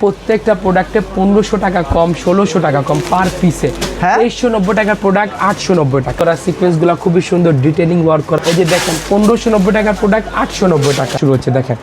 প্রত্যেকটা প্রোডাক্টে 1500 টাকা কম, 1600 টাকা কম পার পিসে। 2390 টাকার প্রোডাক্ট 890 টাকা। ওরা সিকোয়েন্সগুলো খুবই সুন্দর ডিটেলিং ওয়ার্ক করা। এই যে দেখেন 1590 টাকার প্রোডাক্ট 890 টাকা শুরু হচ্ছে। দেখেন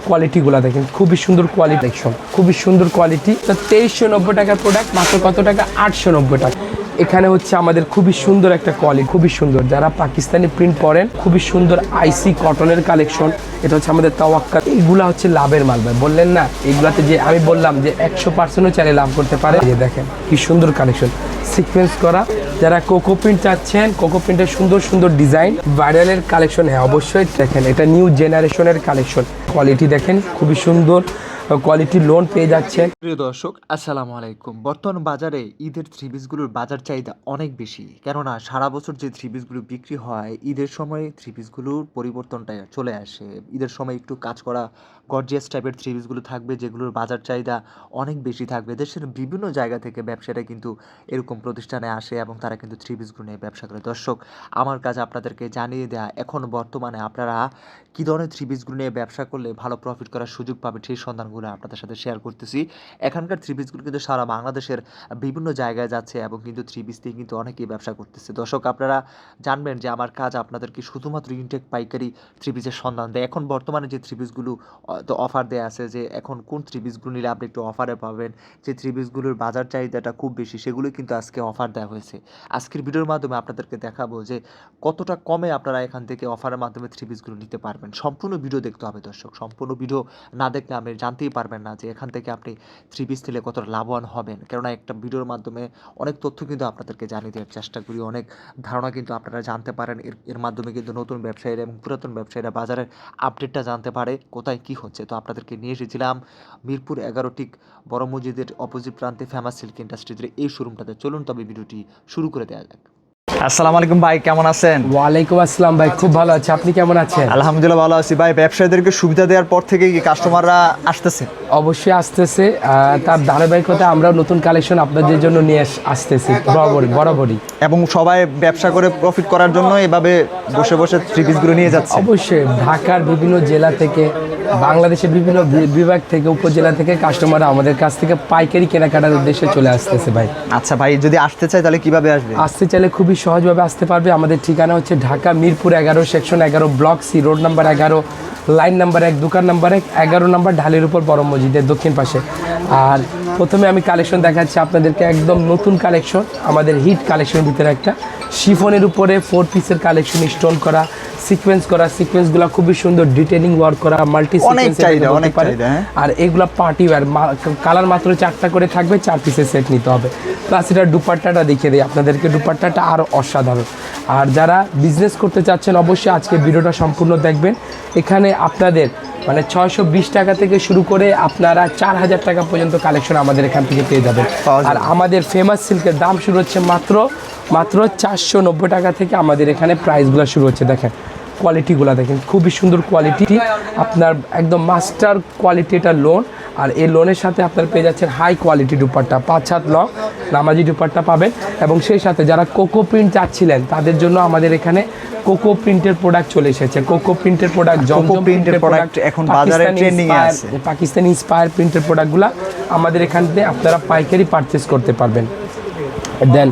কোয়ালিটিগুলো দেখেন, খুবই সুন্দর কোয়ালিটি, খুবই সুন্দর কোয়ালিটি। তো 2390 টাকার প্রোডাক্ট মাত্র কত টাকা? 890 টাকা। এখানে হচ্ছে আমাদের খুবই সুন্দর একটা কোয়ালিটি, খুবই সুন্দর। যারা পাকিস্তানি প্রিন্ট পরেন, খুবই সুন্দর আইসি কটনের কালেকশন। এটা হচ্ছে আমাদের তাওয়াক্কাল। এইগুলা হচ্ছে লাভের মাল ভাই, বললেন না এগুলাতে যে আমি বললাম যে 100%ও চাইলে লাভ করতে পারে। এই দেখেন কি সুন্দর কালেকশন, সিকোয়েন্স করা। যারা কোকো প্রিন্ট চাচ্ছেন, কোকো প্রিন্টের সুন্দর সুন্দর ডিজাইন, ভাইরালের কালেকশন, হ্যাঁ অবশ্যই দেখেন এটা নিউ জেনারেশনের কালেকশন। কোয়ালিটি দেখেন খুবই সুন্দর কোয়ালিটি, লোন পেয়ে যাচ্ছেন। প্রিয় দর্শক আসসালামু আলাইকুম। বর্তমান বাজারে ঈদের থ্রি পিসগুলোর বাজার চাহিদা অনেক বেশি, কেননা সারা বছর যে থ্রি পিসগুলো বিক্রি হয় ঈদের সময় থ্রি পিসগুলোর পরিবর্তনটা চলে আসে। ঈদের সময় একটু কাজ করা গর্জিয়াস টাইপের থ্রি পিসগুলো থাকবে, যেগুলোর বাজার চাহিদা অনেক বেশি থাকবে। দেশের বিভিন্ন জায়গা থেকে ব্যবসাটা কিন্তু এরকম প্রতিষ্ঠানে আসে এবং তারা কিন্তু থ্রি পিসগুলো নিয়ে ব্যবসা করে। দর্শক, আমার কাজ আপনাদেরকে জানিয়ে দেওয়া এখন বর্তমানে আপনারা কী ধরনের থ্রি পিসগুলো নিয়ে ব্যবসা করলে ভালো প্রফিট করার সুযোগ পাবেন সেই সন্ধানগুলো আপনাদের সাথে শেয়ার করতেছি। এখানকার থ্রি পিসগুলো কিন্তু সারা বাংলাদেশের বিভিন্ন জায়গায় যাচ্ছে এবং কিন্তু থ্রি পিস দিয়ে কিন্তু অনেকেই ব্যবসা করতেছে। দর্শক, আপনারা জানবেন যে আমার কাজ আপনাদেরকে শুধুমাত্র ইনটেক পাইকারি থ্রি পিসের সন্ধান দেয়। এখন বর্তমানে যে থ্রি পিসগুলো তো অফার দেওয়া আছে, যে এখন কোন থ্রি পিসগুলো নিলে আপনি একটু অফারে পাবেন, যে থ্রি পিসগুলোর বাজার চাহিদাটা খুব বেশি, সেগুলো কিন্তু আজকে অফার দেওয়া হয়েছে। আজকের ভিডিওর মাধ্যমে আপনাদেরকে দেখাবো যে কতটা কমে আপনারা এখান থেকে অফারের মাধ্যমে থ্রি পিসগুলো নিতে পারবেন। সম্পূর্ণ ভিডিও দেখতে হবে দর্শক, সম্পূর্ণ ভিডিও না দেখলে আপনি জানতেই পারবেন না যে এখান থেকে আপনি থ্রি পিস নিলে কতটা লাভবান হবেন। কেননা একটা ভিডিওর মাধ্যমে অনেক তথ্য কিন্তু আপনাদেরকে জানিয়ে দেওয়ার চেষ্টা করি, অনেক ধারণা কিন্তু আপনারা জানতে পারেন। এর মাধ্যমে কিন্তু নতুন ব্যবসায়ীরা এবং পুরাতন ব্যবসায়ীরা বাজারের আপডেটটা জানতে পারে, কোথায় কি হচ্ছে। তো আপনাদেরকে নিয়ে এসেছিলাম মিরপুর 11 ঠিক বড় মসজিদের অপোজিট প্রান্তে ফেমাস সিল্ক ইন্ডাস্ট্রিজের এই শোরুমটাতে। চলুন তবে ভিডিওটি শুরু করে দেওয়া যাক। আসসালামু আলাইকুম ভাই, কেমন আছেন? ওয়ালাইকুম আসসালাম ভাই, খুব ভালো আছি। আপনি কেমন আছেন? আলহামদুলিল্লাহ ভালো আছি ভাই। ব্যবসায়ীদেরকে সুবিধা দেওয়ার পর থেকে কি কাস্টমাররা আসতেছে? অবশ্যই আসতেছে। তার ধারাবাহিকতা আমরা নতুন কালেকশন আপনাদের জন্য নিয়ে আসতেছি বরাবরই। এবং সবাই ব্যবসা করে প্রফিট করার জন্য এভাবে বসে বসে থ্রি পিসগুলো নিয়ে যাচ্ছে। অবশ্যই ঢাকার বিভিন্ন জেলা থেকে, বাংলাদেশের বিভিন্ন বিভাগ থেকে, উপজেলা থেকে কাস্টমাররা আমাদের কাছ থেকে পাইকারি কেনাকাটার উদ্দেশ্যে চলে আসতেছে ভাই। আচ্ছা ভাই, যদি আসতে চাই তাহলে কিভাবে আসবে? আসতে চাইলে খুবই সহজভাবে আসতে পারবে। আমাদের ঠিকানা হচ্ছে Dhaka Mirpur 11 section 11 block C, road number 11, line number 1, দোকান নাম্বার 1, 11 নম্বর ঢালের উপর বড় মসজিদের দক্ষিণ পাশে। আর প্রথমে আমি কালেকশন দেখাচ্ছি আপনাদেরকে, একদম নতুন কালেকশন, আমাদের হিট কালেকশনের ভিতরে একটা শিফনের উপরে 4 পিসের কালেকশন, স্টোন করা, সিকোয়েন্স করা। সিকোয়েন্সগুলো খুবই সুন্দর ডিটেলিং ওয়ার্ক করা, মাল্টি সিকোয়েন্স। আর এগুলো পার্টি ওয়্যার, কালার মাত্র 4টা করে থাকবে, 4 পিসের সেট নিতে হবে। প্লাস এটার দুপাট্টাটা দেখিয়ে দিই আপনাদেরকে, দুপাট্টাটা আরও অসাধারণ। আর যারা বিজনেস করতে চাচ্ছেন অবশ্যই আজকে ভিডিওটা সম্পূর্ণ দেখবেন। এখানে আপনাদের মানে 620 টাকা থেকে শুরু করে আপনারা 4000 টাকা পর্যন্ত কালেকশন আমাদের এখান থেকে পেয়ে যাবেন। আর আমাদের ফেমাস সিল্কের দাম শুরু হচ্ছে মাত্র 490 টাকা থেকে আমাদের এখানে প্রাইসগুলো শুরু হচ্ছে। দেখেন কোয়ালিটিগুলো দেখেন, খুবই সুন্দর কোয়ালিটি, আপনার একদম মাস্টার কোয়ালিটি এটা লোন। আর এই লোনের সাথে আপনার পেয়ে যাচ্ছেন হাই কোয়ালিটি দুপাট্টা, 5 হাত লং নামাজি দুপাট্টা পাবেন। এবং সেই সাথে যারা কোকো প্রিন্ট চাচ্ছিলেন তাদের জন্য আমাদের এখানে কোকো প্রিন্টের প্রোডাক্ট চলে এসেছে। কোকো প্রিন্টের প্রোডাক্ট, জমজম প্রিন্টের প্রোডাক্ট, এখন বাজারে ট্রেন্ডিং এ আছে। পাকিস্তানি ইন্সপায়ার প্রিন্টের প্রোডাক্টগুলো আমাদের এখান থেকে আপনারা পাইকারি পারচেস করতে পারবেন। দেন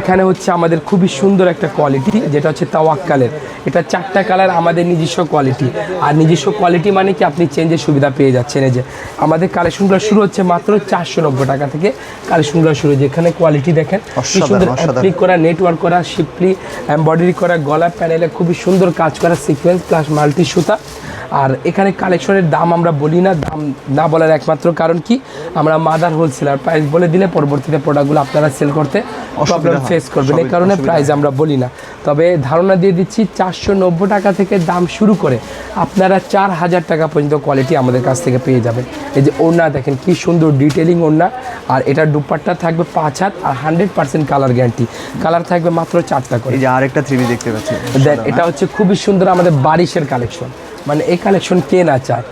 এখানে হচ্ছে আমাদের খুবই সুন্দর একটা কোয়ালিটি, যেটা হচ্ছে তাওয়াক্কালের। এটা 4টা কালার আমাদের নিজস্ব কোয়ালিটি। আর নিজস্ব কোয়ালিটি মানে কি, আপনি চেঞ্জের সুবিধা পেয়ে যাচ্ছেন। এই যে আমাদের কালেকশনগুলো শুরু হচ্ছে মাত্র 490 টাকা থেকে কালেকশনগুলো শুরু। যেখানে কোয়ালিটি দেখেন কি সুন্দর, অ্যাপ্লিক করা, নেটওয়ার্ক করা, শিপলি এমব্রয়ডারি করা, গলা প্যানেলে খুবই সুন্দর কাজ করা, সিকোয়েন্স প্লাস মাল্টি সুতা। আর এখানে কালেকশনের দাম আমরা বলি না, দাম না বলার একমাত্র কারণ কি, আমরা মাদার হোলসেলার, প্রাইস বলে দিলে পরবর্তীতে প্রোডাক্টগুলো আপনারা সেল করতে প্রবলেম ফেস করবেন, এই কারণে প্রাইস আমরা বলি না। তবে ধারণা দিয়ে দিচ্ছি 490 টাকা থেকে দাম শুরু করে আপনারা 4000 টাকা পর্যন্ত কোয়ালিটি আমাদের কাছ থেকে পেয়ে যাবেন। এই যে ওড়না দেখেন কি সুন্দর ডিটেলিং ওড়না। আর এটার দুপাট্টা থাকবে 5 হাত আর 100% কালার গ্যারান্টি। কালার থাকবে মাত্র 4টা করে। এই যে আরেকটা থ্রি পিস দেখতে পাচ্ছি, দেন এটা হচ্ছে খুবই সুন্দর আমাদের বারিশের কালেকশন। মানে এই কালেকশন কে না চায়,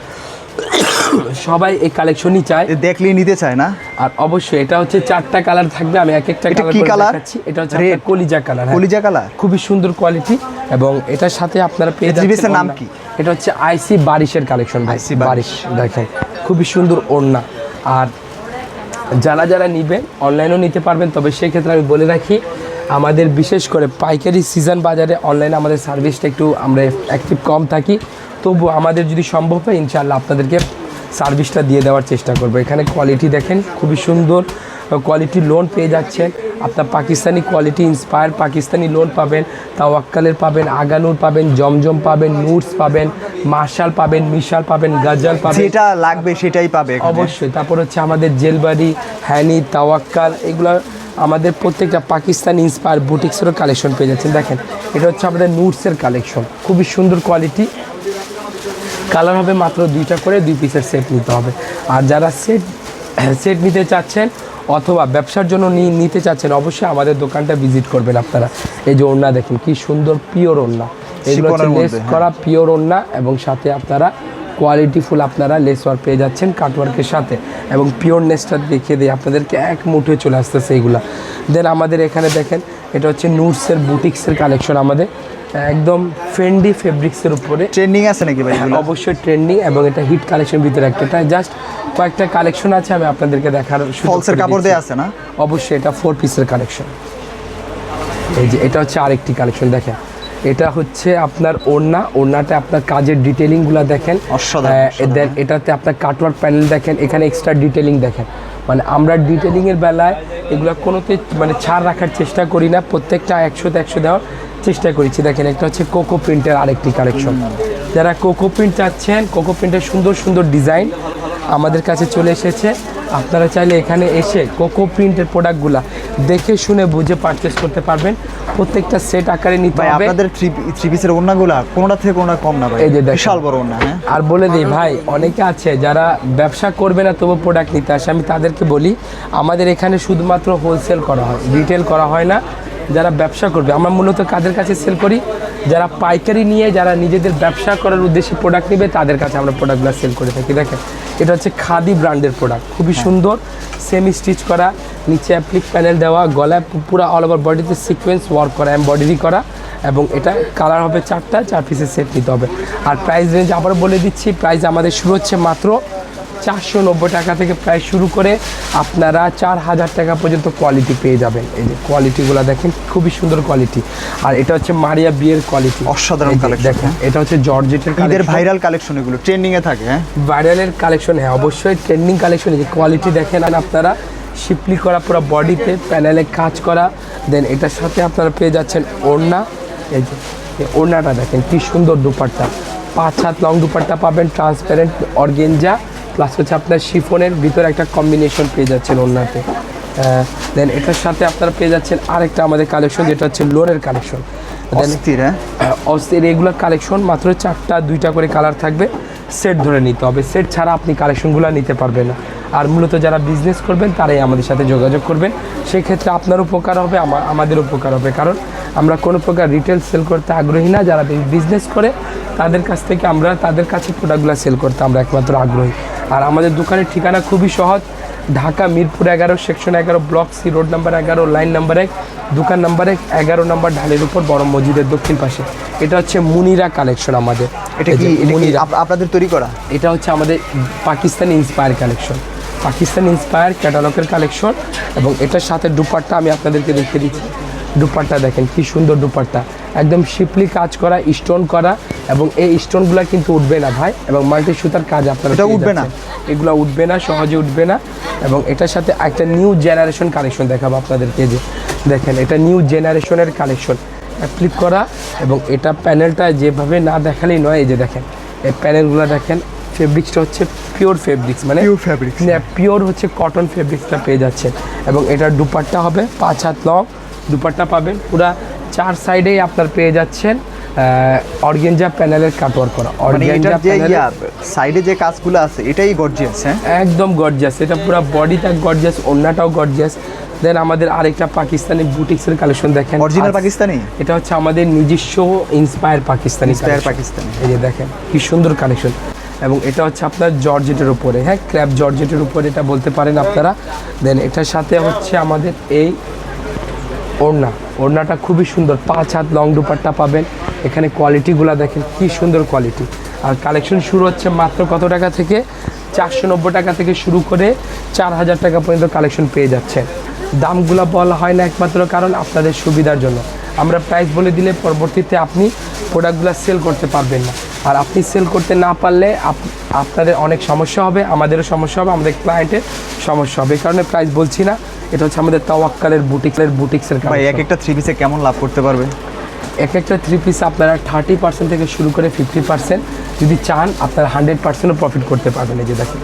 সবাই এই কালেকশনই চায়, দেখলেই নিতে চায় না। আর অবশ্যই এটা হচ্ছে 4টা কালার থাকবে, আমি এক একটা কালার দেখাচ্ছি। এটা হচ্ছে কলিজা কালার, কলিজা কালার, খুবই সুন্দর কোয়ালিটি। এবং এটার সাথে আপনারা পেয়ে যাচ্ছেন, নাম কি? এটা হচ্ছে আইসি বারিশের কালেকশন। বারিশ দেখেন খুবই সুন্দর ওড়না। আর যারা যারা নেবেন অনলাইনেও নিতে পারবেন, তবে সেক্ষেত্রে আমি বলে রাখি আমাদের বিশেষ করে পাইকারি সিজন বাজারে অনলাইনে আমাদের সার্ভিসটা একটু আমরা অ্যাক্টিভ কম থাকি, তবু আমাদের যদি সম্ভব হয় ইনশাআল্লাহ আপনাদেরকে সার্ভিসটা দিয়ে দেওয়ার চেষ্টা করবো। এখানে কোয়ালিটি দেখেন খুবই সুন্দর কোয়ালিটি লোন পেয়ে যাচ্ছেন, আপনার Pakistani quality inspire Pakistani loan পাবেন, তাওয়াক্কালের পাবেন, আগানুর পাবেন, জমজম পাবেন, নুটস পাবেন, মার্শাল পাবেন, মিশাল পাবেন, গাজাল পাবেন, যেটা লাগবে সেটাই পাবে এখানে। অবশ্যই। তারপর হচ্ছে আমাদের জেলবাড়ি, হ্যানি, তাওয়াক্কাল, এগুলো আমাদের প্রত্যেকটা পাকিস্তানি ইন্সপায়ার বুটিক্সেরও কালেকশন পেয়ে যাচ্ছেন। দেখেন এটা হচ্ছে আমাদের নুটসের কালেকশন, খুবই সুন্দর কোয়ালিটি, কালার হবে মাত্র 2টা করে, 2 পিসের সেট নিতে হবে। আর যারা সেট নিতে চাচ্ছেন অথবা ব্যবসার জন্য নিতে চাচ্ছেন অবশ্যই আমাদের দোকানটা ভিজিট করবেন আপনারা। এই যে ওড়না দেখেন কি সুন্দর পিওর ওড়না, এগুলো হচ্ছে লেস করা পিওর ওড়না, এবং সাথে আপনারা কোয়ালিটিফুল আপনারা লেস ওয়ার্ক পেয়ে যাচ্ছেন কাটওয়ার্কের সাথে, এবং পিওরনেসটা দেখিয়ে দিয়ে আপনাদেরকে এক মুঠে চলে আসতেছে এগুলা। দেন আমাদের এখানে দেখেন এটা হচ্ছে নুটসের বুটিক্সের কালেকশন, আমাদের একদম ফেন্ডি ফেব্রিক্সের উপরে ট্রেন্ডিং আছে নাকি ভাই? অবশ্যই ট্রেন্ডিং, এবং এটা হিট কালেকশন ভিতরে একটা, এটা জাস্ট কয়েকটা কালেকশন আছে আমি আপনাদেরকে দেখার ফলসের কাপড় দিয়ে আছে না? অবশ্যই এটা 4 পিসের কালেকশন। এই যে এটা হচ্ছে আরেকটি কালেকশন, দেখেন এটা হচ্ছে আপনার ওড়নাটা আপনার কাজের ডিটেলিংগুলো দেখেন, দেন এটাতে আপনার কাটওয়ার্ক প্যানেল দেখেন, এখানে এক্সট্রা ডিটেলিং দেখেন। মানে আমরা ডিটেলিংয়ের বেলায় এগুলো কোনোতে মানে ছাড় রাখার চেষ্টা করি না, প্রত্যেকটা 100তে 100 দেওয়ার চেষ্টা করেছি। দেখেন একটা হচ্ছে কোকো প্রিন্টের আরেকটি কালেকশন, যারা কোকো প্রিন্ট চাচ্ছেন, কোকো প্রিন্টের সুন্দর সুন্দর ডিজাইন আমাদের কাছে চলে এসেছে। আপনারা চাইলে এখানে এসে কোকো প্রিন্টের প্রোডাক্টগুলো দেখে শুনে বুঝে পারচেস করতে পারবেন, প্রত্যেকটা সেট আকারে নিতে ভাই হবে। আপনাদের থ্রি পিসের ওড়নাগুলো কোনটা থেকে কোনটা কম না ভাই? এই যে দেখেন, বিশাল বড় ওড়না। হ্যাঁ, আর বলে দিই ভাই, অনেকে আছে যারা ব্যবসা করবে না তবু প্রোডাক্ট নিতে আসে, আমি তাদেরকে বলি আমাদের এখানে শুধুমাত্র হোলসেল করা হয়, রিটেল করা হয় না। যারা ব্যবসা করবে আমরা মূলত কাদের কাছে সেল করি, যারা পাইকারি নিয়ে যারা নিজেদের ব্যবসা করার উদ্দেশ্যে প্রোডাক্ট নেবে তাদের কাছে আমরা প্রোডাক্টগুলো সেল করে থাকি। দেখেন এটা হচ্ছে খাদি ব্র্যান্ডের প্রোডাক্ট, খুবই সুন্দর, সেমি স্টিচ করা, নিচে অ্যাপ্লিক প্যানেল দেওয়া, গলায় পুরো অল ওভার বডিতে সিকোয়েন্স ওয়ার্ক করা, এমব্রয়ডারি করা, এবং এটা কালার হবে 4টা, 4 পিসের সেট নিতে হবে। আর প্রাইস রেঞ্জ আবার বলে দিচ্ছি, প্রাইস আমাদের শুরু হচ্ছে মাত্র 490 টাকা থেকে প্রায় শুরু করে আপনারা 4000 টাকা পর্যন্ত কোয়ালিটি পেয়ে যাবেন। এই যে কোয়ালিটিগুলো দেখেন খুবই সুন্দর কোয়ালিটি, আর এটা হচ্ছে মারিয়া বিয়ের কোয়ালিটি, অসাধারণ কালেকশন। দেখেন এটা হচ্ছে জর্জেটের ঈদের কালেকশন, ভাইরাল কালেকশন, এগুলো ট্রেন্ডিং এ থাকে। হ্যাঁ, ভাইরালের কালেকশন, হ্যাঁ অবশ্যই ট্রেন্ডিং কালেকশন। এই যে কোয়ালিটি দেখেন, আর আপনারা শিপলি করা পুরো বডিতে প্যানেলে কাজ করা, দেন এটার সাথে আপনারা পেয়ে যাচ্ছেন ওড়না। এই যে ওড়নাটা দেখেন কি সুন্দর, দুপাট্টা 5 হাত লং দুপাট্টা পাবেন, ট্রান্সপারেন্ট অর্গেঞ্জা প্লাস হচ্ছে আপনার শিফনের ভিতরে একটা কম্বিনেশন পেয়ে যাচ্ছেন ওড়নাতে। দেন এটার সাথে আপনারা পেয়ে যাচ্ছেন আরেকটা আমাদের কালেকশন, যেটা হচ্ছে লোনের কালেকশন। অস্থির এগুলো কালেকশন মাত্র 4টা 2টা করে কালার থাকবে, সেট ধরে নিতে হবে, সেট ছাড়া আপনি কালেকশনগুলো নিতে পারবেন না। আর মূলত যারা বিজনেস করবেন তারাই আমাদের সাথে যোগাযোগ করবেন, সেই ক্ষেত্রে আপনার উপকার হবে, আমাদের উপকার হবে, কারণ আমরা কোনো প্রকার রিটেল সেল করতে আগ্রহী না। যারা বিজনেস করে তাদের কাছ থেকে আমরা তাদের কাছে প্রোডাক্টগুলো সেল করতে আমরা একমাত্র আগ্রহী। আর আমাদের দোকানের ঠিকানা খুবই সহজ, Dhaka Mirpur 11 section 11 block C road number 11 line number 1 দোকান নাম্বার 1 11 নম্বর ঢালের উপর বড় মসজিদের দক্ষিণ পাশে। এটা হচ্ছে মুনিরা কালেকশন আমাদের। এটা কি আপনাদের তৈরি করা? এটা হচ্ছে আমাদের Pakistani inspire collection, Pakistani inspire ক্যাটালগের কালেকশন, এবং এটার সাথে দুপাট্টা আমি আপনাদেরকে দেখিয়ে দিচ্ছি। দুপাট্টা দেখেন কি সুন্দর দুপাট্টা, একদম শিপলি কাজ করা, স্টোন করা, এবং এই স্টোনগুলো কিন্তু উঠবে না ভাই, এবং মাল্টি সুতার কাজ আপনারা উঠবে না, এগুলো উঠবে না, সহজে উঠবে না। এবং এটার সাথে একটা নিউ জেনারেশন কালেকশন দেখাবো আপনাদেরকে, যে দেখেন এটা নিউ জেনারেশনের কালেকশন অ্যাপ্লিক করা, এবং এটা প্যানেলটা যেভাবে না দেখালেই নয়। এই যে দেখেন এই প্যানেলগুলো দেখেন, ফেব্রিক্সটা হচ্ছে পিওর ফেব্রিক্স, মানে পিওর হচ্ছে কটন ফেব্রিক্সটা পেয়ে যাচ্ছে। এবং এটার দুপাট্টা হবে 5 হাত লং দুপাট্টা পাবেন, পুরা 4 সাইডেই আপনার পেয়ে যাচ্ছেন অর্গেঞ্জা প্যানেলের কাটওয়ার্ক করা। অর্গেঞ্জা সাইডে যে কাজগুলো আছে এটাই গর্জিয়াস। হ্যাঁ, একদম গর্জিয়াস, এটা পুরো বডিটা গর্জিয়াস, ওড়নাটাও গর্জিয়াস। দেন আমাদের আরেকটা পাকিস্তানি বুটিক্সের কালেকশন দেখেন, অরিজিনাল পাকিস্তানি, এটা হচ্ছে আমাদের নিজস্ব ইন্সপায়ার পাকিস্তানি। এই যে দেখেন কি সুন্দর কালেকশন, এবং এটা হচ্ছে আপনার জর্জেটের উপরে, হ্যাঁ ক্র্যাপ জর্জেটের উপরে এটা বলতে পারেন আপনারা। দেন এটার সাথে হচ্ছে আমাদের এই ওড়নাটা খুবই সুন্দর, 5 হাত লং দুপাট্টা পাবেন। এখানে কোয়ালিটিগুলো দেখেন কি সুন্দর কোয়ালিটি। আর কালেকশন শুরু হচ্ছে মাত্র কত টাকা থেকে? 490 টাকা থেকে শুরু করে 4000 টাকা পর্যন্ত কালেকশন পেয়ে যাচ্ছেন। দামগুলো বলা হয় না একমাত্র কারণ আপনাদের সুবিধার জন্য। আমরা প্রাইস বলে দিলে পরবর্তীতে আপনি প্রোডাক্টগুলো সেল করতে পারবেন না, আর আপনি সেল করতে না পারলে আপনাদের অনেক সমস্যা হবে, আমাদেরও সমস্যা হবে, আমাদের ক্লায়েন্টের সমস্যা হবে। এই কারণে প্রাইস বলছি না। এটা হচ্ছে আমাদের তাওয়াক্কালের বুটিক্সের ভাই এক একটা থ্রি পিসে কেমন লাভ করতে পারবে? এক একটা থ্রি পিস আপনারা 30% থেকে শুরু করে 50%, যদি চান আপনারা 100%ও প্রফিট করতে পারবেন। এই যে দেখেন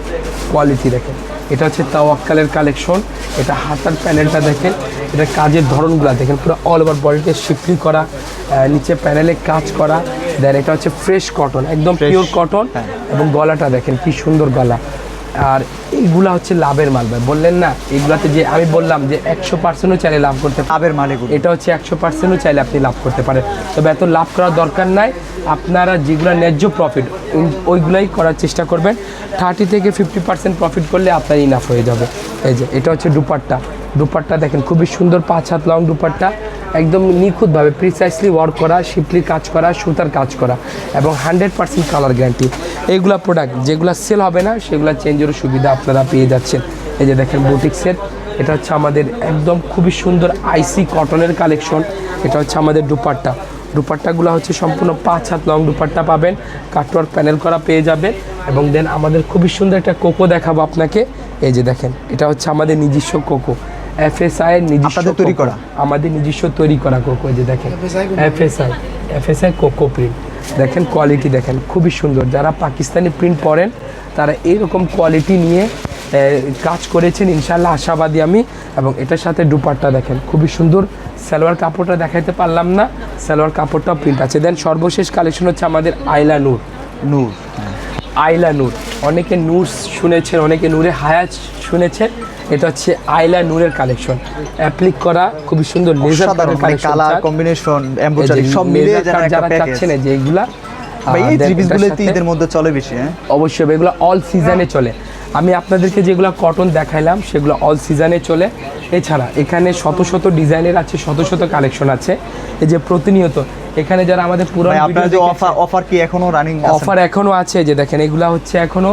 কোয়ালিটি দেখেন, এটা হচ্ছে তাওয়াক্কালের কালেকশন। এটা হাতার প্যানেলটা দেখেন, এটা কাজের ধরনগুলো দেখেন, পুরো অল ওভার বডিতে শিফলি করা, নিচে প্যানেলে কাজ করা। দেন এটা হচ্ছে ফ্রেশ কটন, একদম পিওর কটন, এবং গলাটা দেখেন কি সুন্দর গলা। আর এইগুলা হচ্ছে লাভের মাল ভাই, বললেন না এইগুলাতে যে আমি বললাম যে 100%ও চাইলে লাভ করতে লাভের মাল এগুলো। এটা হচ্ছে 100%ও চাইলে আপনি লাভ করতে পারেন, তবে এত লাভ করার দরকার নাই। আপনারা যেগুলো ন্যায্য প্রফিট ওইগুলাই করার চেষ্টা করবেন। 30 থেকে 50% প্রফিট করলে আপনার ইনাফ হয়ে যাবে। এই যে এটা হচ্ছে দুপাট্টা দেখেন, খুবই সুন্দর 5 হাত লং দুপাট্টা, একদম নিখুঁতভাবে প্রিসাইসলি ওয়ার্ক করা, শিপলি কাজ করা, সুতার কাজ করা, এবং 100% কালার গ্যারান্টি। এইগুলা প্রোডাক্ট যেগুলো সেল হবে না সেগুলো চেঞ্জেরও সুবিধা আপনারা পেয়ে যাচ্ছেন। এই যে দেখেন বুটিক্সের, এটা হচ্ছে আমাদের একদম খুবই সুন্দর আইসি কটনের কালেকশন। এটা হচ্ছে আমাদের দুপাট্টাগুলো হচ্ছে সম্পূর্ণ 5 হাত লং দুপাট্টা পাবেন, কাটওয়ার্ক প্যানেল করা পেয়ে যাবেন। এবং দেন আমাদের খুবই সুন্দর একটা কোকো দেখাবো আপনাকে। এই যে দেখেন এটা হচ্ছে আমাদের নিজস্ব কোকো, FSI এর নিজস্ব তৈরি করা, আমাদের নিজস্ব তৈরি করা কোকো। এই যে দেখেন FSI কোকো প্রিন্ট, দেখেন কোয়ালিটি দেখেন খুবই সুন্দর। যারা পাকিস্তানি প্রিন্ট পরেন তারা এইরকম কোয়ালিটি নিয়ে কাজ করেছেন ইনশাল্লাহ, আশাবাদী আমি। এবং এটার সাথে দুপাট্টা দেখেন খুবই সুন্দর। সালোয়ার কাপড়টা দেখাইতে পারলাম না, সালোয়ার কাপড়টাও প্রিন্ট আছে। দেন সর্বশেষ কালেকশন হচ্ছে আমাদের আইলা নূর। অনেকে নূর শুনেছেন, অনেকে নূরে হায়াত শুনেছেন। এটা হচ্ছে আইলা নূরের কালেকশন, অ্যাপ্লিক করা খুবই সুন্দর লেজার কালার কম্বিনেশন, এমব্রয়ডারি সব মিলিয়ে যারা চাচ্ছেন যে এইগুলা। ভাই এই থ্রি পিসগুলো ঈদের মধ্যে চলে বেশি। হ্যাঁ অবশ্যই, এগুলো অল সিজনে চলে। আমি আপনাদেরকে যেগুলো কটন দেখাইলাম সেগুলো অল সিজনে চলে। এছাড়া এখানে শত ডিজাইনের আছে, শত কালেকশন আছে। এই যে প্রতিনিয়ত এখানে যারা আমাদের পুরো অফার কি এখনো রানিং অফার এখনো আছে। যে দেখেন এগুলা হচ্ছে এখনো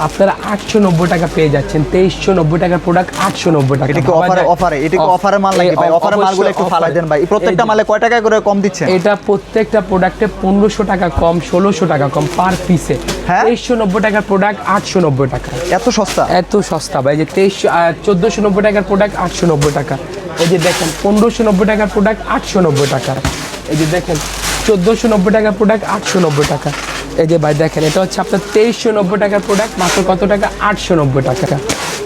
আপনারা 890 টাকা পেয়ে যাচ্ছেন, 2390 টাকার প্রোডাক্ট 890 টাকা। এটা কি অফারে? এটা কি অফারের মাল নাকি ভাই? অফারের মালগুলো একটু ফালাই দেন ভাই। প্রত্যেকটা মালে কয় টাকা করে কম দিচ্ছেন? এটা প্রত্যেকটা প্রোডাক্টে 1500 টাকা কম, 1600 টাকা কম পার পিসে। 2390 টাকার প্রোডাক্ট 890 টাকা। এত সস্তা ভাই। যে 1490 টাকার প্রোডাক্ট 890 টাকা। এই যে দেখেন 1590 টাকার প্রোডাক্ট 890 টাকা। এই যে দেখেন 1490 টাকার প্রোডাক্ট 890 টাকা। এই যে ভাই দেখেন এটা হচ্ছে আপনার 2390 টাকার প্রোডাক্ট মাত্র কত টাকা? 890 টাকা।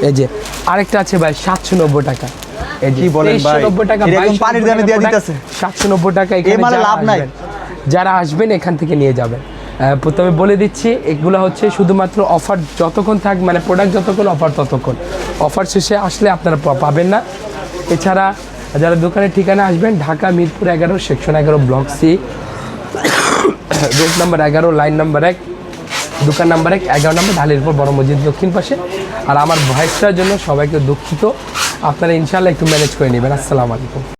এই যে আরেকটা আছে ভাই 790 টাকা। এই যে 2390 টাকা, এরকম পানির দামে দিয়ে দিতেছে 790 টাকা। এখানে লাভ নাই, যারা আসবেন এখান থেকে নিয়ে যাবেন। প্রথমে বলে দিচ্ছি এগুলো হচ্ছে শুধুমাত্র অফার যতক্ষণ থাক, মানে প্রোডাক্ট যতক্ষণ অফার ততক্ষণ। অফার শেষে আসলে আপনারা পাবেন না। এছাড়া যারা দোকানের ঠিকানা আসবেন, Dhaka Mirpur 11 section 11 block C, road number 11, line number 1, দোকান নাম্বার 1, 11 নম্বর, ঢালের উপর বড় মসজিদ দক্ষিণ পাশে। আর আমার ভয়েসটার জন্য সবাইকে দুঃখিত, আপনারা ইনশাল্লাহ একটু ম্যানেজ করে নেবেন। আসসালামু আলাইকুম।